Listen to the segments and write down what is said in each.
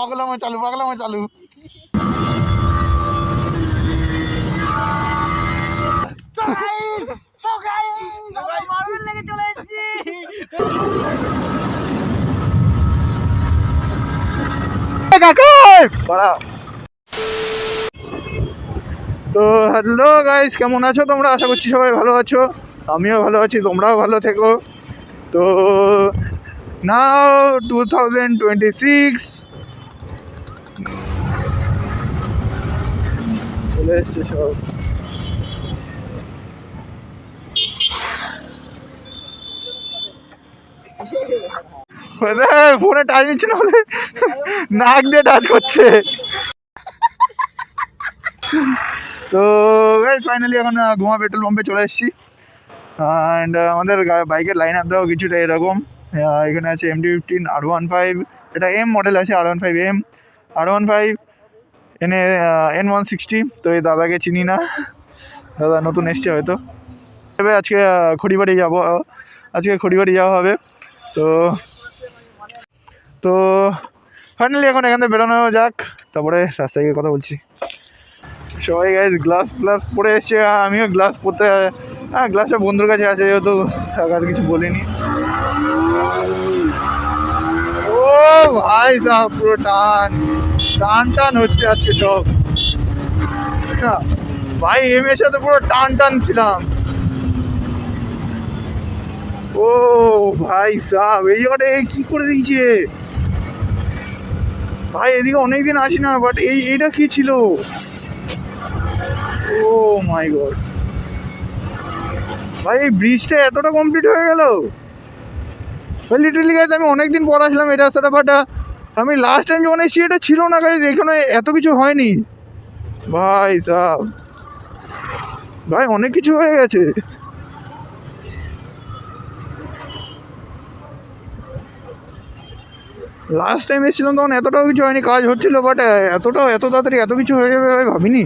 পাগলামো চালু। তো হ্যালো গাইস, কেমন আছো তোমরা? আশা করছি সবাই ভালো আছো, আমিও ভালো আছি, তোমরাও ভালো থেকো। তো নাও 2026 চলে এসছে সব। ফোনে টাচ নিচ্ছে না বলে নাক দিয়ে টাচ করছে। তো গাইস ফাইনালি এখন গোয়া পেট্রোল পাম্পে চলে এসেছি। অ্যান্ড আমাদের বাইকের লাইন আপ দেওয়া কিছুটা এরকম। এখানে আছে MT-15 R15, এটা এম মডেল আছে, R15M, R15 N160। তো এই দাদাকে চিনি না, দাদা নতুন এসছে হয়তো। তবে আজকে খড়িবাড়ি যাওয়া হবে। তো তো ফাইনালি এখন এখান থেকে বেরোনো যাক, তারপরে রাস্তায় গিয়ে কথা বলছি। সবাই গাইজ গ্লাস পরে এসছে, আমিও গ্লাস পরতে, গ্লাসটা বন্ধুর কাছে আছে যেহেতু আর কিছু বলিনি। ও ভাই সাহেব, পুরো টান হচ্ছে আজকে সব। ভাই এমের সাথে পুরো টান ছিলাম। ও ভাই সাহেব, এই জায়গাটা কি করে দিয়েছে ভাই, এদিকে অনেকদিন আসি না, বাট এইটা কি ছিল? ও মাই গড ভাই, এই ব্রিজটা এতটা কমপ্লিট হয়ে গেল। লিটারালি গাইজ আমি অনেকদিন পর আসলাম এই রাস্তাটা, বাট আমি লাস্ট টাইম যখন এসেছি এটা ছিল না গাইজ, এখানে এত কিছু হয়নি। ভাই সাহেব, ভাই অনেক কিছু হয়ে গেছে। লাস্ট টাইম এসেছিলাম তখন এতটাও কিছু হয়নি, কাজ হচ্ছিল, বাট এত তাড়াতাড়ি এত কিছু হয়ে যাবে ভাবিনি।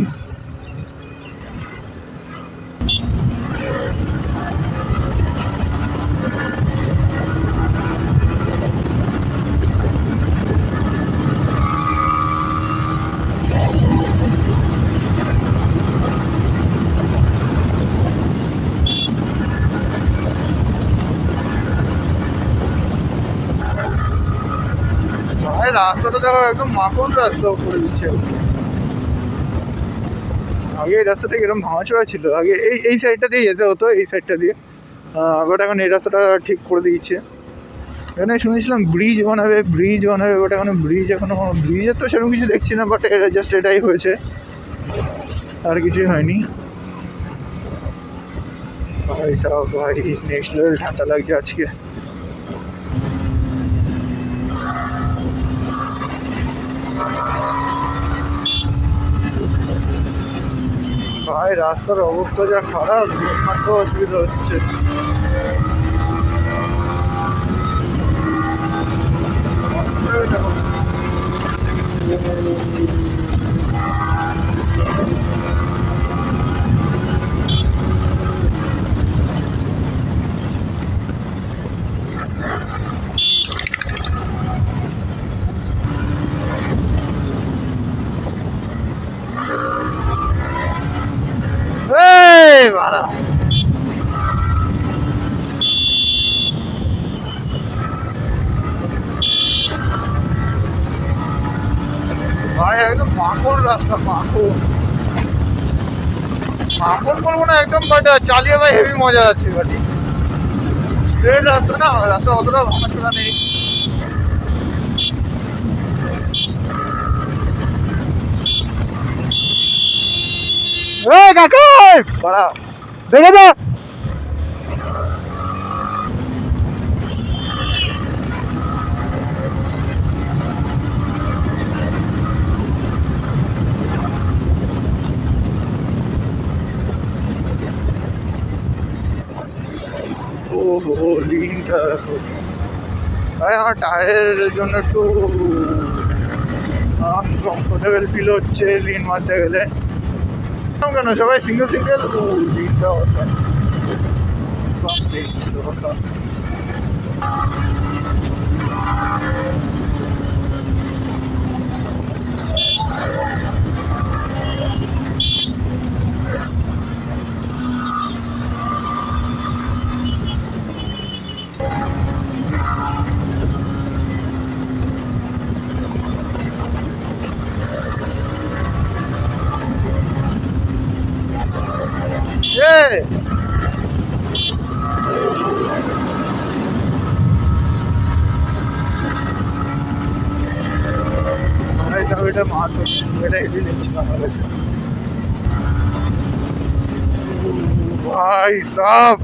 রাস্তাটা দেখো, একদম মাখন রাস্তা করে দিচ্ছে। আগে এই রাস্তাটা এরকম ভাঙাচোরা ছিল, আগে এই সাইডটা দিয়ে যেতে হতো, এই সাইডটা দিয়ে, বাট এখন এই রাস্তাটা ঠিক করে দিয়েছে। এখানে শুনেছিলাম ব্রিজ বানাবে, বাট এখন ব্রিজের তো সেরকম কিছু দেখছি না, বাট এটা জাস্ট এটাই হয়েছে, আর কিছুই হয়নি। ভাই সাহেব, ভাই নেক্সট লেভেল ঠান্ডা লাগছে আজকে। ভাই রাস্তার অবস্থা যা খারাপ, মাত্র অসুবিধা হচ্ছে। ভাড়া ভাই একদম মাখন রাস্তা, মাখন বলবো না একদম, বাট চালিয়ে ভাই হেভি মজা আছে। বাট স্ট্রেট রাস্তা না, রাস্তা অতটা ভাঙাচোরা নেই। কাকা ভাড়া দেখে যা। ও লিনটা দেখো ভাই, আমার টায়ারের জন্য একটু আনকমফোর্টেবল ফিল হচ্ছে লিন মারতে গেলে। কেন সবাই সিঙ্গেল লিনটা সব ছিল সব। ভিউটা মারাত্মক, এটা হেভি লেগেছিল আমার কাছে। ভাই সাব,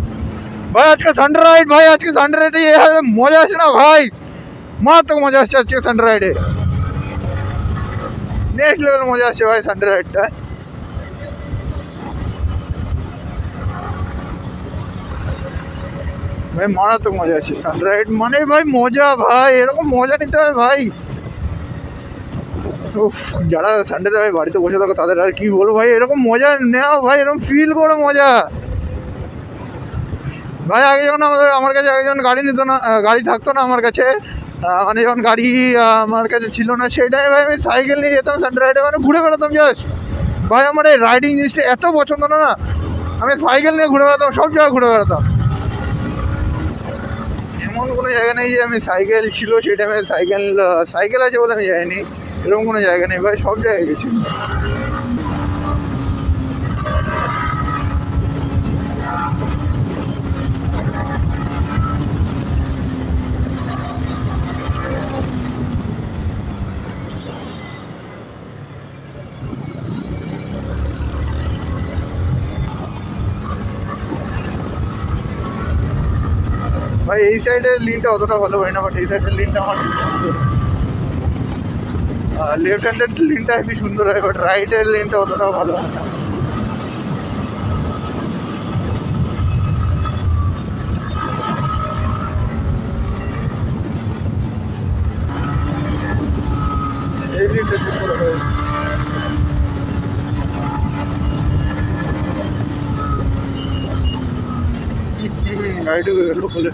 ভাই আজকে সানডে রাইড, ভাই আজকে সানডে রাইডে মজা আছে না ভাই, মারাত্মক মজা আসছে আজকে সানডে রাইডে, নেক্সট লেভেল মজা আসছে ভাই সানডে রাইডটা। ভাই মারাত্মক মজা আছে সানডে রাইড মানে, ভাই মজা, ভাই এরকম মজা নিতে হবে ভাই। উফ, যারা সানডেতে ভাই বাড়িতে বসে থাকো তাদের আর কি বলবো ভাই, এরকম মজা নেওয়া ভাই, এরকম ফিল করো মজা ভাই। আগে যখন আমার কাছে আগে যখন গাড়ি নিত না, গাড়ি থাকতো না আমার কাছে, মানে যখন গাড়ি আমার কাছে ছিল না সেই টাইমে ভাই আমি সাইকেল নিয়ে যেতাম সানডে রাইডে, মানে ঘুরে বেড়াতাম জাস্ট। ভাই আমার এই রাইডিং জিনিসটা এত পছন্দ না, আমি সাইকেল নিয়ে ঘুরে বেড়াতাম, সব জায়গায় ঘুরে বেড়াতাম। এমন কোনো জায়গা নেই যে আমি সাইকেল ছিল সেই টাইমে সাইকেল আছে বলে আমি যাইনি, এরকম কোনো জায়গা নেই ভাই, সব জায়গায় গেছি। ভাই এই সাইডের লিনটা অতটা ভালো হয় না, বাট এই সাইডের লিনটা আমার লেফট হ্যান্ডের লিনটা হেবি সুন্দর হয়, বাট রাইটের লিনটা অতটা ভালো হয় না। এই লিনটা ঠিক করে হয়। গাড়িটা গেল বলে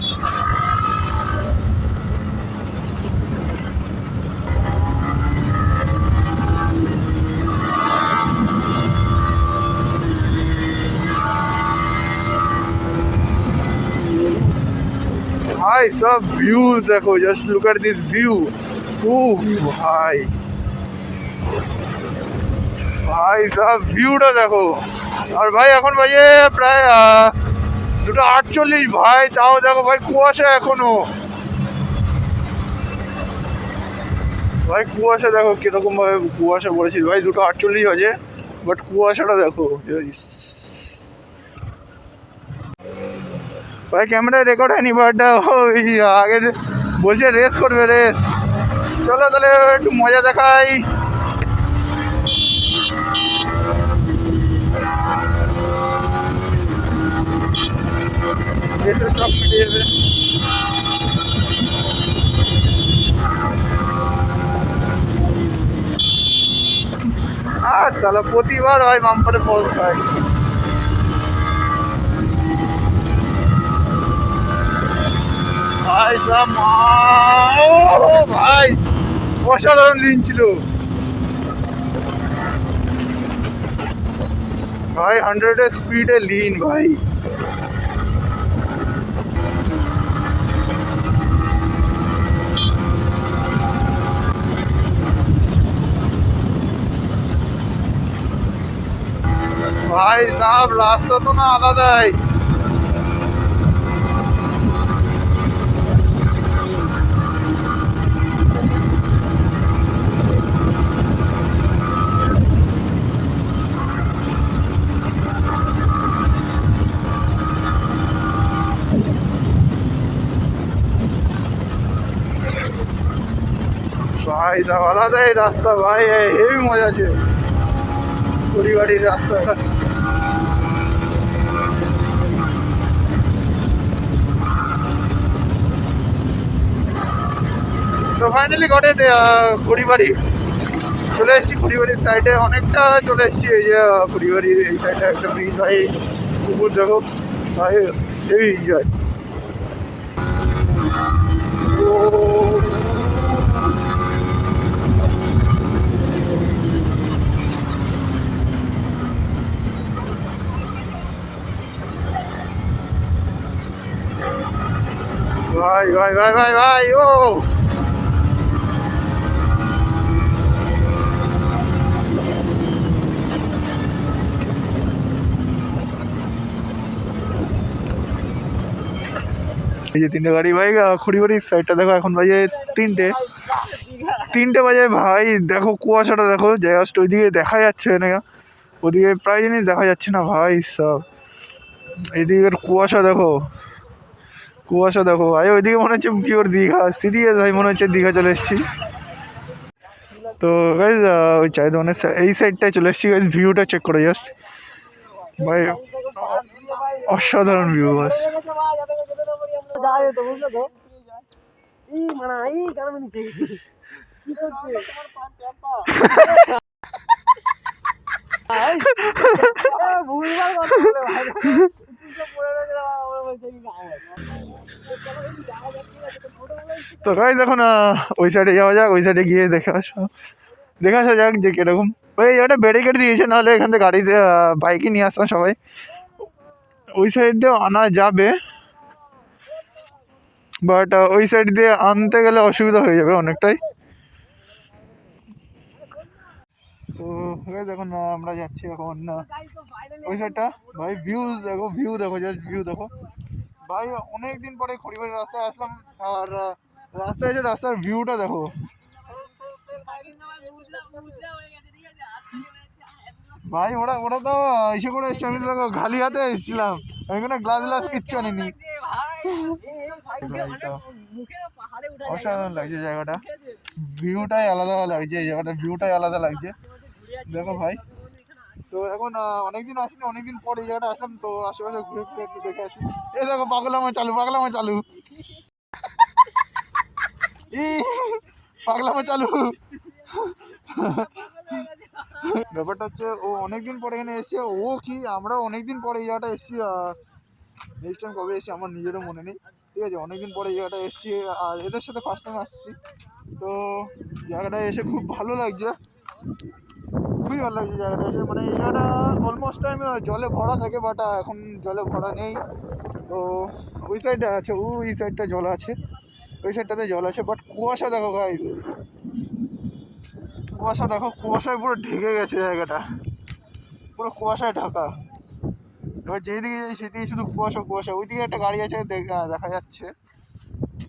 भाई सब व्यू देखो, just look at this view. भाई भाई सब ভিউটা দেখো। আর ভাই এখন বাজে প্রায় 2:48 ভাই, তাও দেখো ভাই কুয়াশা এখনো, ভাই কুয়াশা দেখো কিরকম ভাবে কুয়াশা পড়েছিল ভাই, 2:48 বাজে, বাট কুয়াশাটা দেখো ভাই। ক্যামেরায় রেকর্ড হয়নি, বাট ওই আগে বলছে রেস করবে, রেস। চলো তাহলে একটু মজা দেখাই। রেসের সব মিটে যাবে। আর তাহলে প্রতিবার হয় বাম্পারে ফলস খায় ভাই, সব ভাই অসাধারণ লিন ছিল ভাই, 100-এর স্পিডে লিন ভাই। ভাই সাহেব রাস্তা তো না আলাদাই, ভাই সাহেব আলাদাই রাস্তা ভাই, হেভি মজা আছে পরিবারের রাস্তাটা। তো ফাইনালি গট ইট, খড়িবাড়ি চলে এসেছি, খড়িবাড়ির সাইডে অনেকটা চলে এসেছি। এই যে খড়িবাড়ির এই সাইডে একটা ব্রিজ ভাই, পুকুর দেখো ভাই, হেভি এনজয়। ভাই ভাই ভাই ভাই ভাই ও এই যে 3টে গাড়ি ভাই, খড়িবাড়ির সাইডটা দেখো এখন বাজে 3টে। 3টে বাজে ভাই, দেখো কুয়াশাটা দেখো, জাস্ট ওইদিকে দেখা যাচ্ছে না, ওদিকে প্রায় জিনিস দেখা যাচ্ছে না ভাই সব। এদিকের কুয়াশা দেখো, কুয়াশা দেখো ভাই, ওইদিকে মনে হচ্ছে পিওর দীঘা, সিরিয়াস ভাই মনে হচ্ছে দীঘা চলে এসেছি। তো গাইজ ওই চায়ের দোকানের এই সাইডটায় চলে এসেছি গাইজ, ভিউটা চেক করে জাস্ট ভাই, অসাধারণ ভিউ বাস। তো গাইজ এখন ওই সাইডে যাওয়া যাক, ওই সাইডে গিয়ে দেখে আসা যাক যে কিরকম। ওই একটা ব্যারিকেড দিয়েছে, নাহলে এখান থেকে গাড়িতে বাইকে নিয়ে আসতাম সবাই, ওই সাইড দিয়ে আনা যাবে, বাট ওই সাইড দিয়ে আনতে গেলে অসুবিধা হয়ে যাবে অনেকটাই। তো দেখুন আমরা যাচ্ছি এখন ওই সাইডটা। ভাই ভিউ দেখো জাস্ট ভিউ দেখো ভাই, অনেক দিন পরে খড়িবাড়ির রাস্তায় আসলাম, আর রাস্তায় এসে রাস্তার ভিউটা দেখো ভাই। ওরা তো এসে করে এসছে, আমি তো দেখো খালি হাতে এসেছিলাম, আমি কোনো গ্লাস কিচ্ছু আনিনি। অসাধারণ লাগছে জায়গাটা, ভিউটাই আলাদা লাগছে, এই জায়গাটার ভিউটাই আলাদা লাগছে দেখো ভাই। তো এখন অনেকদিন আসিনি, অনেকদিন পর এই জায়গাটা আসলাম, তো আশেপাশে ঘুরে ঘুরে একটু দেখে আসি। এই দেখো পাগলামো চালু পাগলামো চালু। ব্যাপারটা হচ্ছে ও অনেকদিন পরে এখানে এসছে, ও কি আমরাও অনেকদিন পরে এই জায়গাটা এসছি, নেক্সট টাইম কবে এসছি আমার নিজেরও মনে নেই, ঠিক আছে। অনেকদিন পরে এই জায়গাটা এসছি, আর এদের সাথে ফার্স্ট টাইম আসছি, তো জায়গাটা এসে খুব ভালো লাগছে, খুবই ভালো লাগছে জায়গাটা এসে। মানে এই জায়গাটা অলমোস্ট টাইম জলে ভরা থাকে, বাট এখন জলে ভরা নেই। তো ওই সাইডে আছে, ওই সাইডটা জল আছে, ওই সাইডটাতে জল আছে, বাট কুয়াশা দেখো গাইস, কুয়াশা দেখো, কুয়াশায় পুরো ঢেকে গেছে জায়গাটা, পুরো কুয়াশায় ঢাকা। এবার যেদিকে যাই সেদিকে শুধু কুয়াশা। ওইদিকে একটা গাড়ি আছে দেখা যাচ্ছে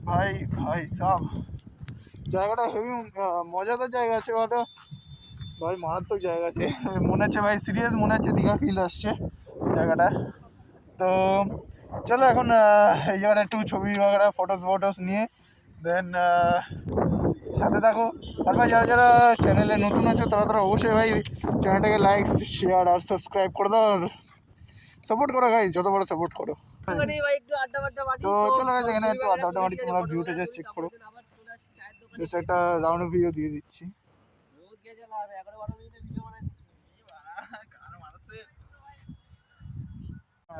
ভাই সব জায়গাটা হেভি মজাদার জায়গা আছে, বাট ভাই মারাত্মক জায়গা আছে, মনে হচ্ছে ভাই সিরিয়াস মনে হচ্ছে দীঘা ফিল আসছে জায়গাটা। তো চলো এখন এই জায়গাটা একটু ছবি বাগেরা ফটোস নিয়ে দেন সাথে থাকো। আর ভাই যারা চ্যানেলে নতুন আছো তারা অবশ্যই ভাই চ্যানেলটাকে লাইক শেয়ার আর সাবস্ক্রাইব করে দাও, আর সাপোর্ট করো ভাই, যত বড় সাপোর্ট করো। তো চলো ভাই এখানে একটু আড্ডা মারি, তোমরা ভিউটা জাস্ট চেক করো, জাস্ট একটা রাউন্ড ভিউ দিয়ে দিচ্ছি।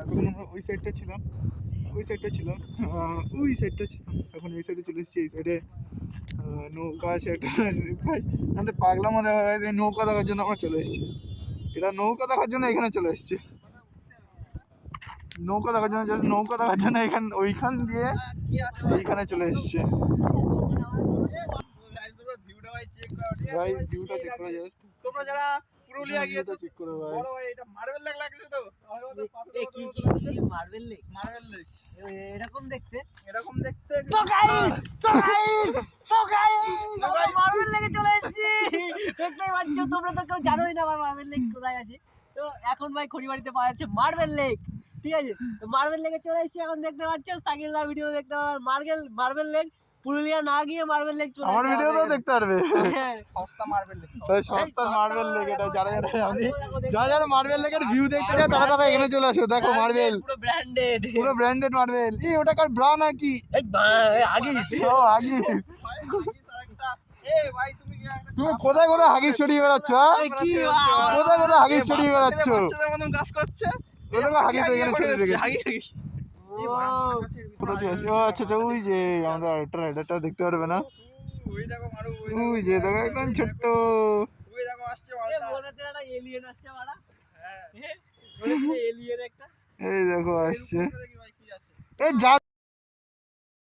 এখন আমরা ওই সাইডটা ছিলাম, ওই সাইডটা ছিলাম, এখন এই সাইডে চলে এসেছি। এই সাইডে নৌকা আছে একটা, ভাই আমাদের পাগলামো দেখা যায়, নৌকা দেখার জন্য আমরা চলে এসেছি, এটা নৌকা দেখার জন্য এখানে চলে এসেছি, নৌকা দেখার জন্য ওইখান দিয়ে এইখানে চলে এসছে ভাই। ভিউটা চেক করে জাস্ট, তোমরা যারা পুরুলিয়া গিয়েছো চেক করো ভাই, বড় ভাই এটা মার্বেল লেক লাগছে তো, কি মার্বেল লেক এরকম দেখতে তো গাইস মার্বেল লেকে চলে এসেছি, দেখতেই পাচ্ছ তোমরা তো কেউ জানোই না ভাই মার্বেল লেক কোথায় আছে। তো এখন ভাই খড়িবাড়িতে পাওয়া যাচ্ছে মার্বেল লেক, ঠিক আছে। তো মার্বেল লেকে চলে এসেছি, এখন দেখতে পাচ্ছ সাকিলরা ভিডিও দেখতে পারবে, মার্বেল লেক পুরুলিয়া না গিয়ে মার্বেল লেক চলে, আমার ভিডিওতেও দেখতে পারবে, সস্তা মার্বেল লেক, সস্তা মার্বেল লেক। এটা যারা মার্বেল লেকের ভিউ দেখতে চায় তারা এখানে চলে আসো, দেখো মার্বেল পুরো ব্র্যান্ডেড মার্বেল। এই ওটাকার ব্রা নাকি আগে তুমি কোথায় হাগিস ছড়িয়ে বেড়াচ্ছ, কোথায় হাগিস ছড়িয়ে বেড়াচ্ছ, কাজ করছে হাগিস এখানে ছড়িয়ে রেখেছে। আচ্ছা ওই যে আমাদের আরেকটা রাইডারটা দেখতে পারবে না, ওই যে দেখো একদম ছোট্ট, এই দেখো আসছে, এই যা